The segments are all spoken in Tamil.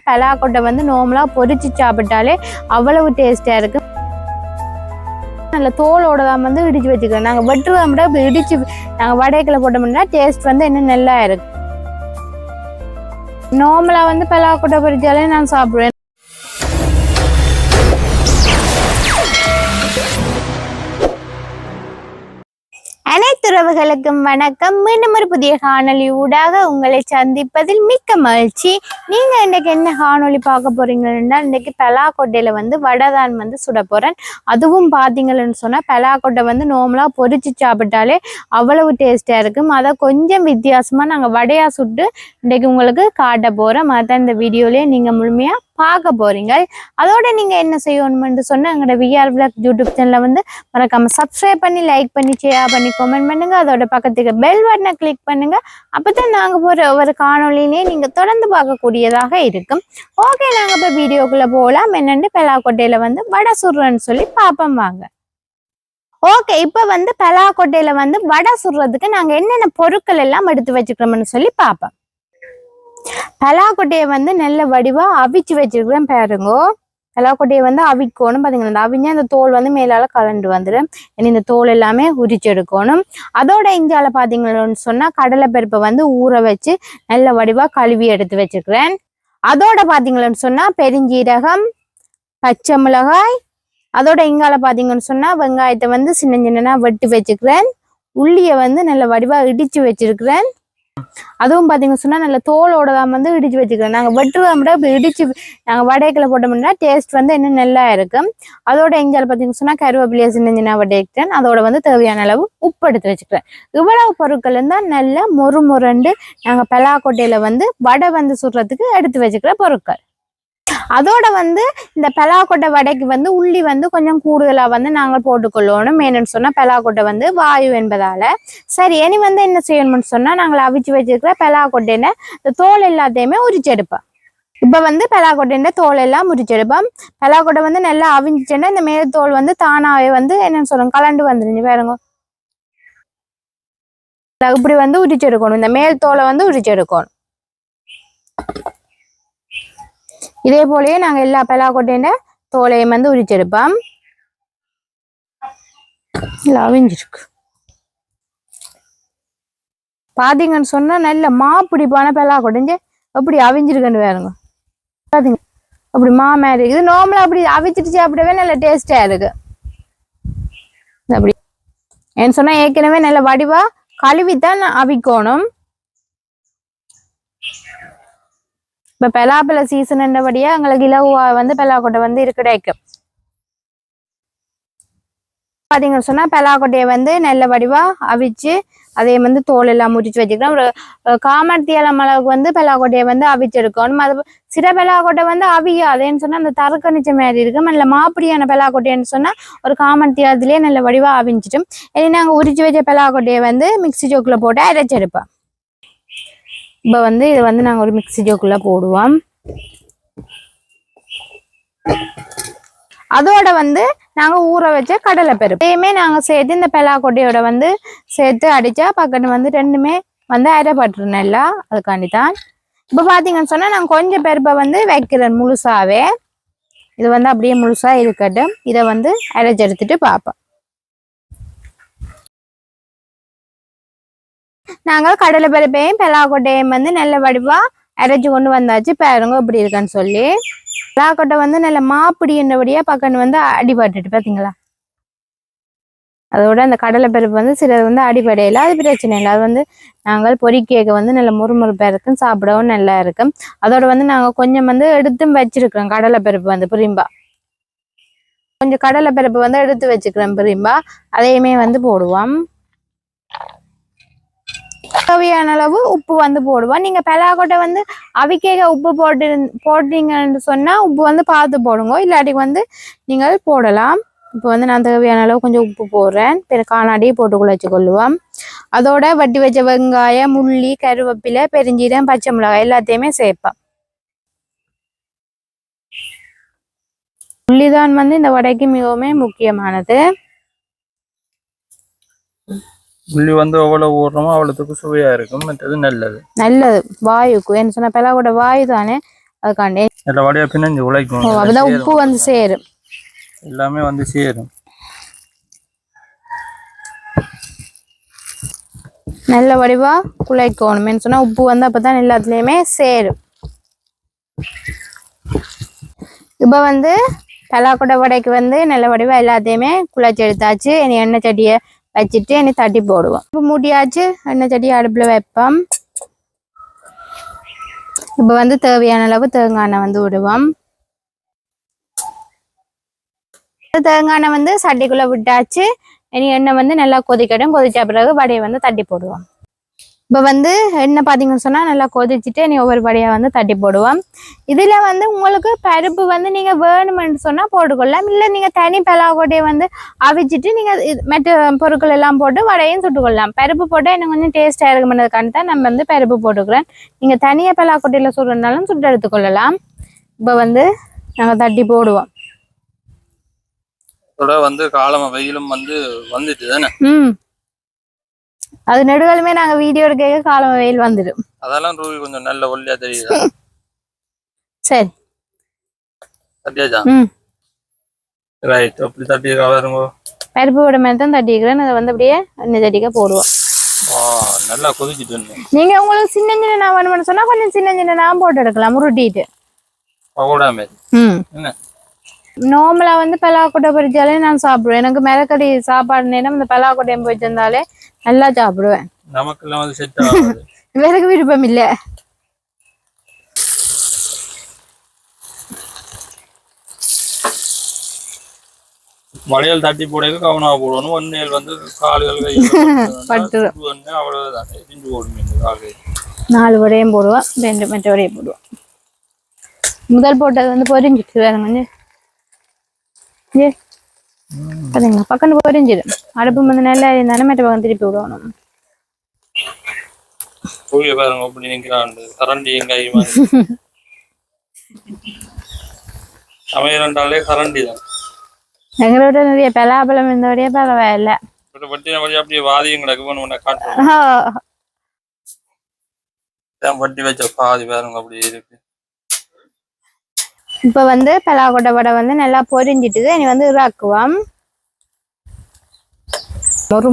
பலாக்கொட்டை வந்து நார்மலா பொரிச்சு சாப்பிட்டாலே அவ்வளவு டேஸ்டா இருக்கு. நல்ல தோலோட தான் வந்து இடிச்சு வச்சுக்கிறோம். நாங்க வெட்டுறத விட இப்படி இடிச்சு நாங்க வடைகளை போட்டோம்னா டேஸ்ட் வந்து இன்னும் நல்லா இருக்கு. நார்மலா வந்து பலாக்கொட்டை பொரிச்சாலே நான் சாப்பிடுவேன். அனைத்துறவுகளுக்கும் வணக்கம். மீண்டும் ஒரு புதிய காணொலி ஊடாக உங்களை சந்திப்பதில் மிக்க மகிழ்ச்சி. நீங்க இன்னைக்கு என்ன காணொலி பார்க்க போறீங்கன்னா, இன்னைக்கு பலாக்கொட்டையில வந்து வடை தான் வந்து சுட போறேன். அதுவும் பாத்தீங்கன்னு சொன்னா பலாக்கொட்டை வந்து நார்மலா பொரிச்சு சாப்பிட்டாலே அவ்வளவு டேஸ்டா இருக்கும். அதை கொஞ்சம் வித்தியாசமா நாங்க வடையா சுட்டு இன்னைக்கு உங்களுக்கு காட்ட போறோம். அதான் இந்த வீடியோலயே நீங்க முழுமையா பார்க்க போறீங்க. அதோட நீங்க என்ன செய்யணும்னு சொன்னா எங்களோட விஆர் விளாக் யூடியூப் சேனலை வந்து மறக்காம சப்ஸ்கிரைப் பண்ணி, லைக் பண்ணி, ஷேர் பண்ணி, கமெண்ட் பண்ணுங்க. அதோட பக்கத்துக்கு பெல் பட்டனை கிளிக் பண்ணுங்க. அப்பதான் நாங்க போற ஒரு காணொலியிலே நீங்க தொடர்ந்து பார்க்கக்கூடியதாக இருக்கும். ஓகே, நாங்க இப்ப வீடியோக்குள்ள போகலாம். என்னென்னு பலாக்கொட்டையில வந்து வடை சுடுறேன்னு சொல்லி பார்ப்போம் வாங்க. ஓகே, இப்ப வந்து பலாக்கொட்டையில வந்து வடை சுடுறதுக்கு நாங்க என்னென்ன பொருட்கள் எல்லாம் எடுத்து வச்சுக்கிறோம்னு சொல்லி பார்ப்போம். பலாக்கொட்டையை வந்து நல்ல வடிவா அவிச்சு வச்சிருக்கிறேன் பாருங்க. பலாக்கொட்டையை வந்து அவிக்கணும். பாத்தீங்கன்னா அவிஞ்சா அந்த தோல் வந்து மேலால கலண்டு வந்துடும். இந்த தோல் எல்லாமே உரிச்சு எடுக்கணும். அதோட இஞ்சால பாத்தீங்கன்னு சொன்னா கடலைப்பருப்பை வந்து ஊற வச்சு நல்ல வடிவா கழுவி எடுத்து வச்சிருக்கிறேன். அதோட பாத்தீங்கன்னு சொன்னா பெருஞ்சீரகம், பச்சை மிளகாய், அதோட இங்கால பாத்தீங்கன்னு சொன்னா வெங்காயத்தை வந்து சின்ன சின்னனா வெட்டி வச்சுக்கிறேன். உள்ளியை வந்து நல்ல வடிவா இடிச்சு வச்சிருக்கிறேன். அதுவும் பாத்தீங்கன்னு சொன்னா நல்ல தோலோட தான் வந்து இடிச்சு வச்சுக்கிறேன். நாங்க வெட்டுறத விட இப்படி இடிச்சு நாங்க வடைகளை போட்டோம்னா டேஸ்ட் வந்து இன்னும் நல்லா இருக்கும். அதோட இஞ்சால பாத்தீங்கன்னு சொன்னா கருவேப்பிலையை சின்ன சின்ன வடைக்கிறேன். அதோட வந்து தேவையான அளவு உப்பு எடுத்து வச்சுக்கிறேன். இவ்வளவு பொருட்கள் இருந்தா நல்லா மொறு மொரண்டு நாங்க பலாக்கொட்டையில வந்து வடை வந்து சுடுறதுக்கு எடுத்து வச்சுக்கிற பொருட்கள். அதோட வந்து இந்த பலாக்கொட்டை வடைக்கு வந்து உள்ளி வந்து கொஞ்சம் கூடுதலா வந்து நாங்கள் போட்டுக்கொள்ளணும். என்னன்னு சொன்னா பலாக்கொட்டை வந்து வாயு என்பதால. சரி, இனி வந்து என்ன செய்யணும்னு சொன்னா நாங்கள் அவிச்சு வச்சிருக்கிற பலாக்கொட்டையில இந்த தோல் எல்லாத்தையுமே உரிச்செடுப்போம். இப்ப வந்து பலாக்கொட்டையில தோல் எல்லாம் உரிச்செடுப்போம். பலாக்கொட்டை வந்து நல்லா அவிஞ்சிச்சுன்னா இந்த மேல் தோல் வந்து தானாவே வந்து என்னன்னு சொல்லணும் கலண்டு வந்துருச்சு பாருங்க. இப்படி வந்து உரிச்செடுக்கணும். இந்த மேல் தோலை வந்து உரிச்செடுக்கணும். இதே போலயே நாங்க எல்லா பலாக்கொட்டையில தோலையும் வந்து உரிச்செடுப்போம். அவிஞ்சிருக்கு பாத்தீங்கன்னு சொன்னா நல்ல மாப்பிடிப்பான பலாக்கொட்டை அப்படி அவிஞ்சிருக்குன்னு வேறுங்க. பாத்தீங்க அப்படி மாதிரி இது நார்மலா அப்படி அவிச்சிட்டு சாப்பிடவே நல்ல டேஸ்டா இருக்கு. அப்படி ஏன்னு சொன்னா ஏற்கனவே நல்ல வடிவா கழுவித்தான் அவிக்கணும். இப்ப பலாப்பழ சீசன் என்றபடியா எங்களுக்கு இலவா வந்து பலாக்கொட்டை வந்து கிடைக்கும். பாத்தீங்கன்னு சொன்னா பலாக்கொட்டையை வந்து நல்ல வடிவா அவிச்சு அதே வந்து தோல் எல்லாம் முறிச்சு வச்சுக்கிறோம். ஒரு காமர்த்தியாலம் அளவுக்கு வந்து பலாக்கொட்டையை வந்து அவிச்செடுக்கணும். அது சில பலாக்கொட்டை வந்து அவியாதேன்னு சொன்னா அந்த தறுக்கணிச்ச மாதிரி இருக்கும். நல்ல மாப்பிடியான பலாக்கொட்டைன்னு சொன்னா ஒரு காமர்த்தியாலத்திலேயே நல்ல வடிவா அவிஞ்சிட்டும். இனி நாங்க உரிச்சு வச்ச பலாக்கொட்டையை வந்து மிக்சி ஜோக்குல போட்டு அரைச்செடுப்போம். இப்ப வந்து இதை வந்து நாங்க ஒரு மிக்சி ஜோக்குள்ள போடுவோம். அதோட வந்து நாங்க ஊற வச்ச கடலைப்பருப்பு இதையுமே நாங்க சேர்த்து இந்த பலாக்கொட்டையோட வந்து சேர்த்து அடிச்சா பக்கத்து வந்து ரெண்டுமே வந்து அரைப்பட்டுருணும் எல்லாம். அதுக்காண்டிதான் இப்ப பாத்தீங்கன்னு சொன்னா நாங்க கொஞ்சம் பருப்பை வந்து வைக்கிறேன் முழுசாவே. இது வந்து அப்படியே முழுசா இருக்கட்டும். இதை வந்து அரைச்செடுத்துட்டு பார்ப்போம். நாங்கள் கடலை பருப்பையும் பலாக்கொட்டையும் வந்து நல்ல வடிவா அரைச்சு கொண்டு வந்தாச்சு. பாருங்க இப்படி இருக்கான்னு சொல்லி. பலாக்கொட்டை வந்து நல்ல மாப்பிடி என்றபடியா பக்கம் வந்து அடிபட்டுட்டு பாத்தீங்களா. அதோட அந்த கடலை பருப்பு வந்து சிலர் வந்து அடிப்படையில அது பிரச்சனை இல்லை. அது வந்து நாங்கள் பொறிக்கேக்க வந்து நல்ல முறுமுறுப்பா இருக்கும், சாப்பிடவும் நல்லா இருக்கும். அதோட வந்து நாங்க கொஞ்சம் வந்து எடுத்தும் வச்சிருக்கிறோம் கடலை பருப்பு வந்து புரியும்பா. கொஞ்சம் கடலை பருப்பு வந்து எடுத்து வச்சுக்கிறோம் புரியும்பா. அதையுமே வந்து போடுவோம். தேவையான அளவு உப்பு வந்து போடுவோம். நீங்க பலாக்கொட்டை வந்து அவிக்கேக உப்பு போட்டீங்கன்னு சொன்னா உப்பு வந்து பார்த்து போடுங்க, இல்லாட்டி வந்து நீங்கள் போடலாம். இப்போ வந்து நான் தேவையான அளவு கொஞ்சம் உப்பு போடுறேன். பிற காணாடியே போட்டு குழச்சி கொள்ளுவோம். அதோட வட்டி வச்ச வெங்காயம், உள்ளி, கருவேப்பிலை, பெருஞ்சீரகம், பச்சை மிளகாய் எல்லாத்தையுமே சேர்ப்பேன். உள்ளிதான் வந்து இந்த வடைக்கு மிகவும் முக்கியமானது. உள்ளி வந்து எவ்வளவு ஊறணுமோ அவ்வளவுக்கு சுவையா இருக்கும். மற்றது நல்லது நல்லது வாயுக்கு. என்ன சொன்னா பலாக்கொட்டை வாயு தானே, அதுக்காண்டி நல்ல வடியா பிணைஞ்சு உழைக்கும். அப்பதான் உப்பு வந்து சேரும். எல்லாமே வந்து சேரும். நல்ல வடிவா குழைக்கணும் சொன்னா உப்பு வந்து அப்பதான் எல்லாத்துலயுமே சேரும். இப்ப வந்து பலாக்கொட்டை வடைக்கு வந்து நல்ல வடிவா எல்லாத்தையுமே குழைச்சி எடுத்தாச்சு. இனி எண்ணெய் சட்டியை வச்சுட்டு இனி தட்டி போடுவோம். இப்போ மூட்டியாச்சு. எண்ணெய் சட்டியை அடுப்புல வைப்போம். இப்ப வந்து தேவையான அளவு தேங்காய் எண்ணெய் வந்து விடுவோம். தேங்காய் எண்ணெய் வந்து சட்டிக்குள்ள விட்டாச்சு. இனி எண்ணெய் வந்து நல்லா கொதிக்கட்டும். கொதிச்ச பிறகு வடையை வந்து தட்டி போடுவோம். இப்போ வந்து எண்ணெய் பார்த்தீங்கன்னு சொன்னால் நல்லா கொதிச்சுட்டு நீ ஒவ்வொரு வடையாக வந்து தட்டி போடுவோம். இதில் வந்து உங்களுக்கு பருப்பு வந்து நீங்கள் வேணுமென்னு சொன்னால் போட்டுக்கொள்ளலாம். இல்லை நீங்கள் தனி பலாக்கொட்டையை வந்து அவிச்சிட்டு நீங்கள் மற்ற பொருட்கள் எல்லாம் போட்டு வடையும் சுட்டுக்கொள்ளலாம். பருப்பு போட்டால் எனக்கு கொஞ்சம் டேஸ்ட்டாக இருக்குமென்றதுக்காண்டி தான் நம்ம வந்து பருப்பு போட்டுக்கிறேன். நீங்கள் தனியாக பலாக்கொட்டையில் சுடுறதுனாலும் சுட்டு எடுத்துக்கொள்ளலாம். இப்போ வந்து நாங்கள் தட்டி போடுவோம். வந்து காலம் வெயிலும் வந்து வந்துட்டு தானே. அது நெடுகளுமே நாங்க வீடியோ எடுக்க காலம் வெயில் வந்துடும். அதெல்லாம் ரூபி கொஞ்சம் நல்ல ஒல்லியா தெரியுது. சரி தட்டியாச்சா? ரைட். அப்படி தட்டி பாருங்க. பருப்பு விட மாதிரி தான் தட்டிக்கிறேன். அதை வந்து அப்படியே எண்ணெய் தட்டிக்க போடுவோம். நல்லா கொதிச்சுட்டு நீங்க உங்களுக்கு சின்ன சின்ன நான் வேணும்னு சொன்னா கொஞ்சம் சின்ன சின்ன நான் போட்டு எடுக்கலாம் உருட்டிட்டு. என்ன நார்மலா வந்து பலாக்கொட்டை பொரிச்சாலே நான் சாப்பிடுவேன். எனக்கு மிளகடி சாப்பாடு நேரம் இந்த பலாக்கொட்டையும் பொரிச்சிருந்தாலே நல்லா சாப்பிடுவேன். நமக்கு எல்லாம் வந்து செட் ஆகாது. எனக்கு விருப்பம் இல்ல. வளையல் தட்டி போடுறது கவனமா போடணும். ஒன்னேல் வந்து கால்கள் பட்டு அவ்வளவுதான் எரிஞ்சு போடும். 4 வடையும் போடுவோம். 2 மற்ற வடையும் போடுவோம். முதல் போட்டது வந்து பொரிஞ்சிட்டு வேற கொஞ்சம் பாத்தீங்களா பக்கம் பொரிஞ்சிடும். அடுப்பு வந்து நல்லா இருந்தாலும் மற்ற பக்கம் திருப்பி விடணும். பாருங்க அப்படி நிக்கிறாண்டு கரண்டி எங்க சமையல்ண்டாலே கரண்டி தான். எங்களோட நிறைய பலாப்பழம் இருந்தபடியே பரவாயில்ல. அப்படியே வாதியும் கிடக்கு காட்டுறோம். வட்டி வச்ச பாதி பாருங்க அப்படி இருக்கு. இப்ப வந்து பலாக்கொட்டை வடை வந்து நல்லா பொரிஞ்சிட்டு இனி வந்து இறாக்குவோம்.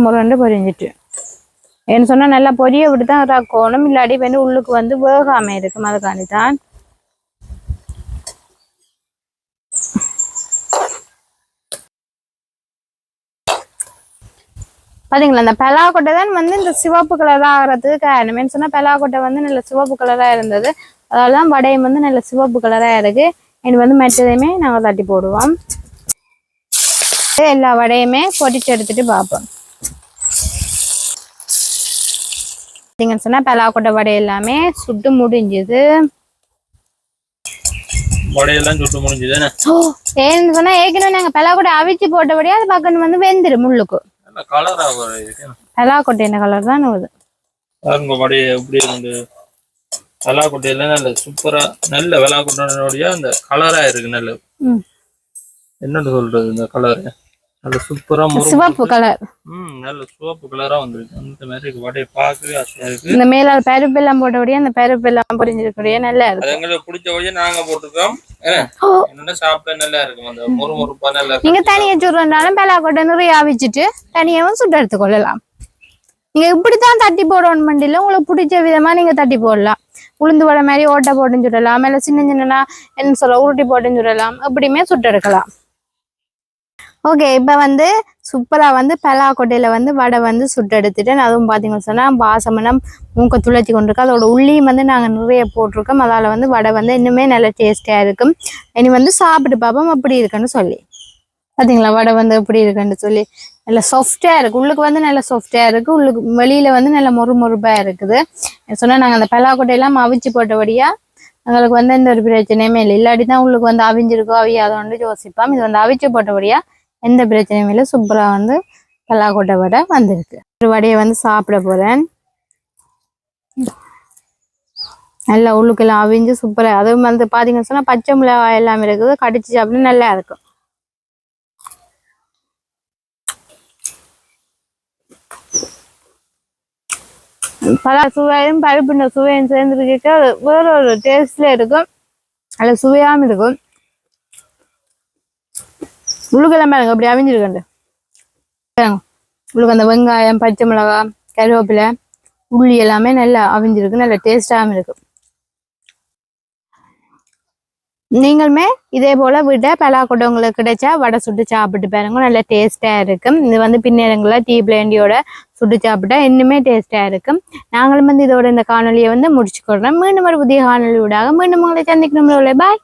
முறை பொரிஞ்சிட்டு ஏன்னு சொன்னா நல்லா பொரிய விட்டுதான் இறாக்கணும். இல்லாட்டி வந்து உள்ளுக்கு வந்து வேகாம இருக்கும். அதுக்காண்டிதான் பாத்தீங்களா அந்த பலாக்கொட்டை தான் வந்து இந்த சிவப்பு கலரா ஆகிறதுக்கு காரணம். சொன்னா பலாக்கொட்டை வந்து நல்ல சிவப்பு கலரா இருந்தது. அதனாலதான் வடையும் வந்து நல்ல சிவப்பு கலரா இருக்கு. இனி வந்து மற்றதையுமே நாங்க தட்டி போடுவோம். எல்லா வடையுமே பொரிச்சு எடுத்துட்டு பார்ப்போம். சொன்னா பலாக்கொட்டை வடை எல்லாமே சுட்டு முடிஞ்சுது. வடையெல்லாம் சுட்டு முடிஞ்சுது. ஏன்னு சொன்னா ஏற்கனவே நாங்க பலாக்கொட்டை அவிச்சு போட்டபடியா அது பக்கம் வந்து வெந்துடும். முள்ளுக்கு பலாக்கொட்டை என்ன கலர் தான் பலாக்கொட்டையில நல்ல சூப்பரா நல்ல பலாக்கொட்டையோடைய அந்த கலரா இருக்கு. நல்ல என்னன்னு சொல்றது இந்த கலர் நல்ல சூப்பரா சிவப்பு கலர். நல்ல சிவப்பு கலரா வந்துருக்கு. அந்த மாதிரி வடையை பார்க்கவே ஆசையா இருக்கு. இந்த மேல பருப்பு எல்லாம் போட்டபடியே அந்த பருப்பு எல்லாம் பொரிஞ்சிருக்கக்கூடிய நல்லா இருக்கு. எங்களுக்கு பிடிச்சபடியே நாங்க போட்டுருக்கோம். என்னோட சாப்பிட நல்லா இருக்கும். அந்த முறுமுறுப்பா நல்லா. நீங்க தனியா சுடுறதுனாலும் பலாக்கொட்டை நிறைய அவிச்சிட்டு தனியாவும் சுட்டு எடுத்துக்கொள்ளலாம். நீங்க இப்படித்தான் தட்டி போடணும் மண்டியில உங்களுக்கு பிடிச்ச விதமா நீங்க தட்டி போடலாம். உளுந்து வடை மாதிரி ஓட்டை போட்டுன்னு சுடலாம். மேல சின்ன சின்னனா என்ன சொல்ல உருட்டி போட்டுன்னு சுடலாம். எப்படியுமே சுட்டு எடுக்கலாம். ஓகே இப்போ வந்து சூப்பரா வந்து பலாக்கொட்டையில வந்து வடை வந்து சுட்டு எடுத்துட்டேன். அதுவும் பார்த்தீங்கன்னு சொன்னா பாசமனம் மூக்க துளைச்சி கொண்டிருக்கு. அதோட உள்ளியும் வந்து நாங்கள் நிறைய போட்டிருக்கோம். அதால வந்து வடை வந்து இன்னுமே நல்ல டேஸ்டியா இருக்கும். இனி வந்து சாப்பிட்டு பார்ப்போம் அப்படி இருக்குன்னு சொல்லி. பார்த்தீங்களா வடை வந்து எப்படி இருக்குன்னு சொல்லி நல்ல சாஃப்டா இருக்கு. உள்ளுக்கு வந்து நல்ல சாஃப்டா இருக்கு. உள்ளுக்கு வெளியில வந்து நல்ல மொறுமொறுப்பா இருக்குது. சொன்னா நாங்கள் அந்த பலாக்கொட்டையெல்லாம் அவிச்சு போட்டபடியா எங்களுக்கு வந்து எந்த ஒரு பிரச்சனையுமே இல்லை. இல்லாட்டி தான் உள்ளுக்கு வந்து அவிஞ்சிருக்கோ அவியாதோன்னு யோசிப்போம். இது வந்து அவிச்சு போட்டபடியா எந்த பிரச்சனையும் இல்லை. சூப்பரா வந்து பலாக்கொட்டை வடை வந்திருக்கு. ஒரு வடையை வந்து சாப்பிட போறேன். நல்லா உள்ளுக்கெல்லாம் அவிஞ்சு சூப்பரா. அதுவும் வந்து பாத்தீங்கன்னு சொன்னா பச்சை மிளகாய் எல்லாம் இருக்குது. கடிச்சு சாப்பிட நல்லா இருக்கும். பல சுவையும் பருப்புன்ற சுவையும் சேர்ந்துருக்க வேற ஒரு டேஸ்ட்ல இருக்கும். அதில் சுவையாகவும் இருக்கும். உள்ளுக்கெல்லாம் பாருங்க அப்படி அவிஞ்சிருக்கண்டு. உங்களுக்கு அந்த வெங்காயம், பச்சை மிளகாய், கருவேப்பிலை, உள்ளி எல்லாமே நல்லா அவிஞ்சிருக்கு. நல்ல டேஸ்டாகவும் இருக்கு. நீங்களுமே இதே போல விட பலாக்கொட்டை உங்களுக்கு கிடைச்சா வடை சுட்டு சாப்பிட்டு பாருங்க. நல்ல டேஸ்டா இருக்கும். இது வந்து பின்னேரங்களில் டீ பிளேண்டியோட சுட்டு சாப்பிட்டா இன்னுமே டேஸ்டா இருக்கும். நாங்களும் வந்து இதோட இந்த காணொலியை வந்து முடிச்சுக்கொள்றோம். மீண்டும் ஒரு புதிய காணொலியோட மீண்டும் உங்களை சந்திக்கணும். பாய்.